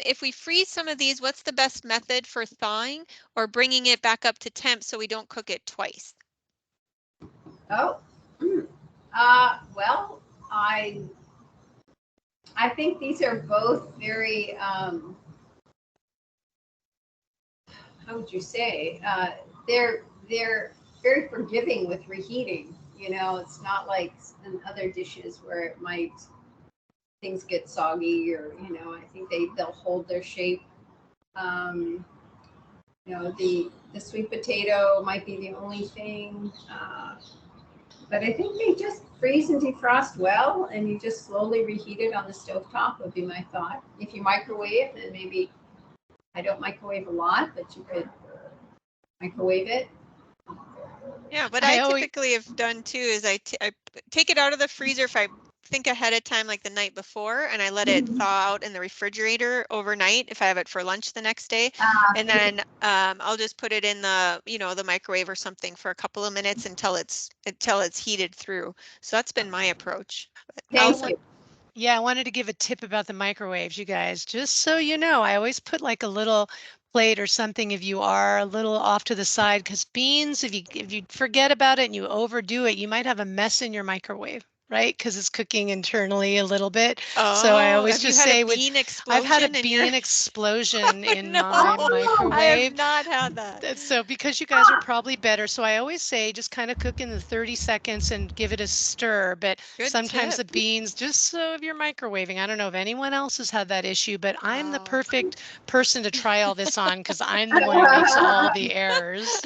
If we freeze some of these, what's the best method for thawing or bringing it back up to temp so we don't cook it twice? Oh, well, I think these are both very, how would you say? They're very forgiving with reheating. You know, it's not like in other dishes where things get soggy or, you know, I think they'll hold their shape. You know, the sweet potato might be the only thing. But I think they just freeze and defrost well, and you just slowly reheat it on the stovetop would be my thought. If you microwave, then maybe, I don't microwave a lot, but you could microwave it. Yeah, what I typically have done too is I take it out of the freezer if I think ahead of time, like the night before, and I let it thaw out in the refrigerator overnight if I have it for lunch the next day. And then I'll just put it in the, you know, the microwave or something for a couple of minutes until it's heated through. So that's been my approach. Thank you. Yeah, I wanted to give a tip about the microwaves, you guys. Just so you know, I always put like a little plate or something if you are a little off to the side, because beans, if you forget about it and you overdo it, you might have a mess in your microwave, right? Because it's cooking internally a little bit. So I always just say, I've had a bean explosion in my microwave. I have not had that. So because you guys are probably better, so I always say just kind of cook in the 30 seconds and give it a stir. But sometimes the beans, just so if you're microwaving, I don't know if anyone else has had that issue, but I'm the perfect person to try all this on because I'm the one who makes all the errors.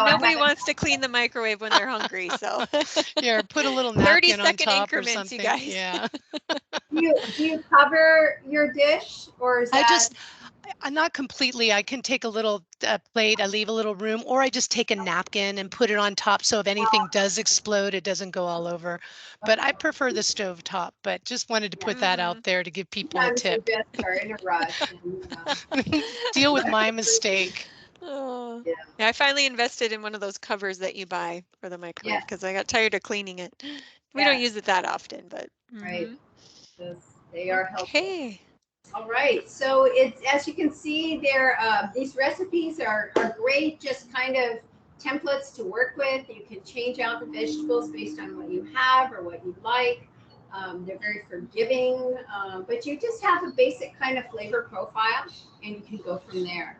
Nobody wants to clean the microwave when they're hungry, so yeah, put a little napkin on 30-second top or increments, something. you guys. Yeah. Do you cover your dish, or is that? I'm not completely. I can take a little plate, I leave a little room, or I just take a napkin and put it on top. So if anything does explode, it doesn't go all over. But I prefer the stove top, but just wanted to put that out there to give people a tip. Sometimes you just are in a rush. Deal with my mistake. Oh, Yeah. yeah, I finally invested in one of those covers that you buy for the microwave Yes. because I got tired of cleaning it. We don't Yes. use it that often, but Right. mhm. Those, they are helpful. Okay. All right, so it's, as you can see, there these recipes are great, just kind of templates to work with. You can change out the vegetables based on what you have or what you like. They're very forgiving, but you just have a basic kind of flavor profile, and you can go from there.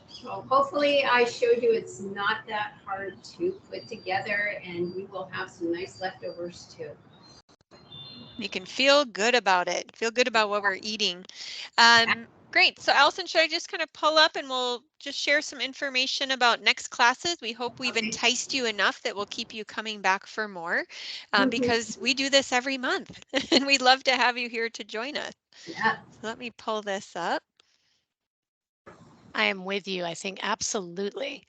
So hopefully I showed you it's not that hard to put together, and we will have some nice leftovers too. You can feel good about it. Feel good about what we're eating. Great. So Allison, should I just kind of pull up and we'll just share some information about next classes? We hope we've Okay. enticed you enough that we'll keep you coming back for more Mhm. because we do this every month and we'd love to have you here to join us. Yeah. So let me pull this up. I am with you. I think absolutely.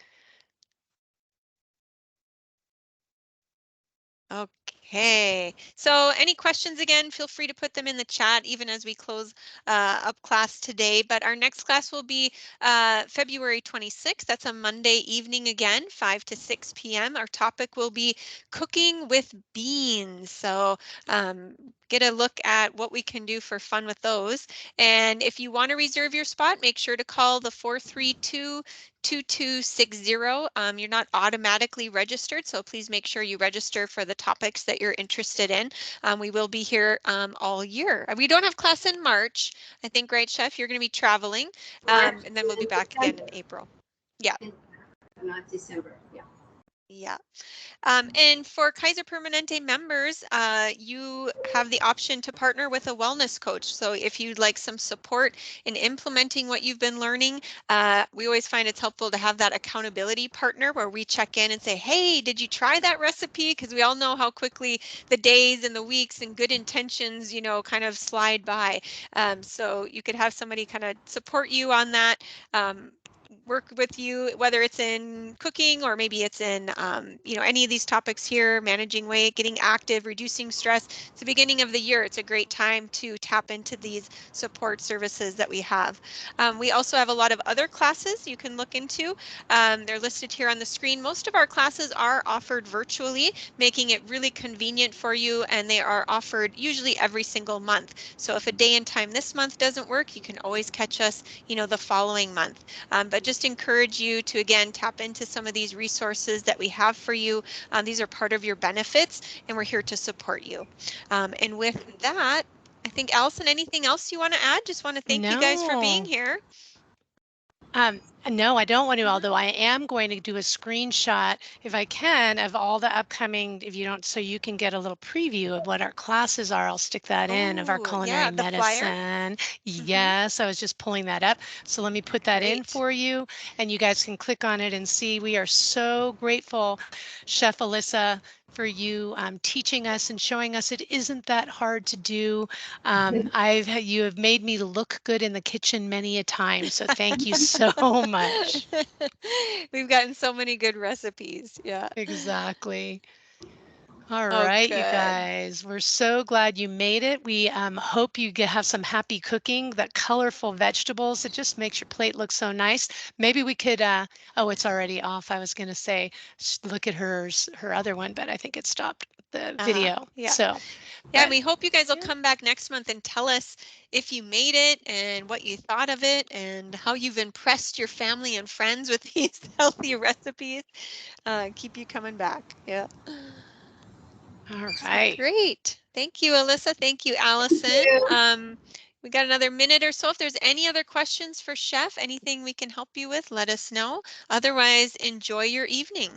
Okay, so any questions again, feel free to put them in the chat even as we close up class today. But our next class will be February 26th. That's a Monday evening again, 5 to 6 p.m. Our topic will be cooking with beans. So get a look at what we can do for fun with those. And if you want to reserve your spot, make sure to call the 432-2260. You're not automatically registered, so please make sure you register for the topics that you're interested in. We will be here all year. We don't have class in March, I think, right, Chef? You're going to be traveling, March and then we'll be and back again in December. April. Yeah. Not December. Yeah. Yeah. And for Kaiser Permanente members, you have the option to partner with a wellness coach. So if you'd like some support in implementing what you've been learning, we always find it's helpful to have that accountability partner where we check in and say, hey, did you try that recipe? Because we all know how quickly the days and the weeks and good intentions, you know, kind of slide by. So you could have somebody kind of support you on that. Work with you, whether it's in cooking or maybe it's in, you know, any of these topics here, managing weight, getting active, reducing stress. It's the beginning of the year. It's a great time to tap into these support services that we have. We also have a lot of other classes you can look into. They're listed here on the screen. Most of our classes are offered virtually, making it really convenient for you, and they are offered usually every single month. So if a day and time this month doesn't work, you can always catch us, you know, the following month. But just encourage you to, again, tap into some of these resources that we have for you. These are part of your benefits, and we're here to support you. And with that, I think, Allison, anything else you want to add? Just want to thank you guys for being No. here. No, I don't want to, Mhm. although I am going to do a screenshot if I can of all the upcoming, if you don't, so you can get a little preview of what our classes are. I'll stick that in of our Oh, yeah, culinary the flyer. medicine. Hmm. Yes, I was just pulling that up. So let me put that in Great. for you and you guys can click on it and see. We are so grateful, Chef Alyssa, for you teaching us and showing us it isn't that hard to do. You have made me look good in the kitchen many a time, so thank you so much. We've gotten so many good recipes. Yeah. Exactly. All Oh, right, you good. guys, we're so glad you made it. We hope you have some happy cooking, that colorful vegetables. It just makes your plate look so nice. Maybe we could, oh, it's already off. I was going to say, look at her other one, but I think it stopped the video. Yeah. So, Yeah, and but we hope you guys will yeah. come back next month and tell us if you made it and what you thought of it and how you've impressed your family and friends with these healthy recipes. Keep you coming back. Yeah. All So right. great. Thank you, Alyssa. Thank you, Allison. We got another minute or so. If there's any other questions for Chef, anything we can help you with, let us know. Otherwise, enjoy your evening.